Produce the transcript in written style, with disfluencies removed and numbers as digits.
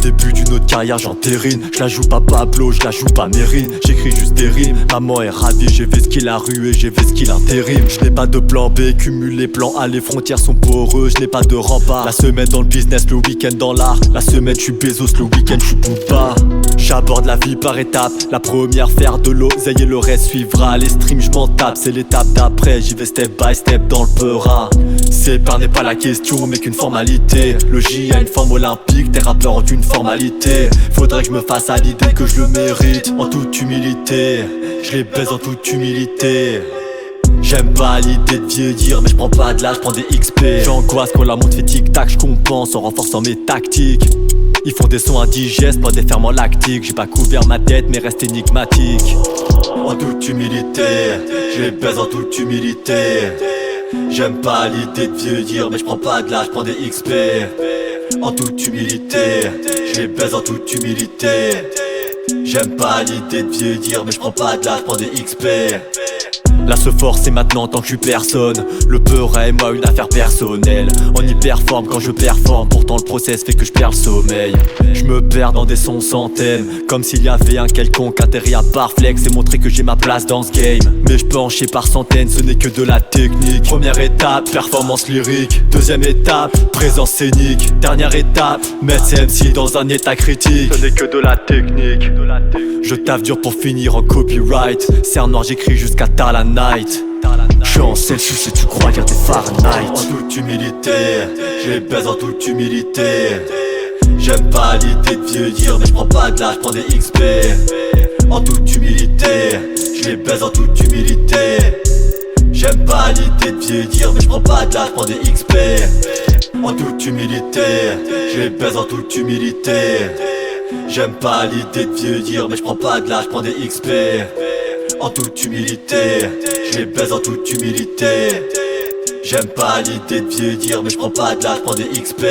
début d'une autre carrière j'entérine. Je la joue pas Pablo, je la joue pas Mérine. J'écris juste des rimes, maman est ravie. J'ai vu ce qu'il a rué, j'ai vu ce qu'il intérim. Je n'ai pas de plan B, cumulé plan A. Les frontières sont poreuses, je n'ai pas de rempart. La semaine dans le business, le week-end dans l'art. La semaine je suis Bezos, le week-end je suis Booba. J'aborde la vie par étapes. La première faire de l'oseille et le reste suivra. Les streams je m'en tape, c'est l'étape d'après. J'y vais step by step dans le peura. Séparer n'est pas la question mais qu'une formalité. Le J a une forme olympique, tes rappeurs ont une formalité. Faudrait que je me fasse à l'idée que je le mérite. En toute humilité, je les baise en toute humilité. J'aime pas l'idée de vieillir mais je prends pas de l'âge, je prends des XP. J'angoisse quand la montre fait tic tac, je compense en renforçant mes tactiques. Ils font des sons indigestes, pas des ferments lactiques. J'ai pas couvert ma tête mais reste énigmatique. En toute humilité, je les baise en toute humilité. J'aime pas l'idée de vieillir mais je prends pas de l'âge, je prends des XP. En toute humilité, je les baise en toute humilité. J'aime pas l'idée de vieillir mais je prends pas de l'âge, je prends des XP. Là se force et maintenant tant que je suis personne. Le peur et moi une affaire personnelle. On y performe quand je performe, pourtant le process fait que je perds le sommeil. Je me perds dans des sons centaines, comme s'il y avait un quelconque intérêt à parflex et montrer que j'ai ma place dans ce game. Mais je peux enchaîner par centaines, ce n'est que de la technique. Première étape, performance lyrique. Deuxième étape, présence scénique. Dernière étape, mettre ces MC dans un état critique. Ce n'est que de la technique. Je taffe dur pour finir en copyright. Serre noir j'écris jusqu'à tard la night. J'suis en Celsius et tu crois lire des Fahrenheit. En toute humilité, je les baise en toute humilité. J'aime pas l'idée de vieillir mais je prends pas de l'âge, je prends des XP. En toute humilité, je les baise en toute humilité. J'aime pas l'idée de vieillir mais je prends pas de l'âge, je prends des XP. En toute humilité, je les baise en toute humilité. J'aime pas l'idée de vieillir mais je prends pas de l'âge, je prends des XP. En toute humilité, je les baise en toute humilité. J'aime pas l'idée de vieillir mais je prends pas de l'âge, je prends des XP.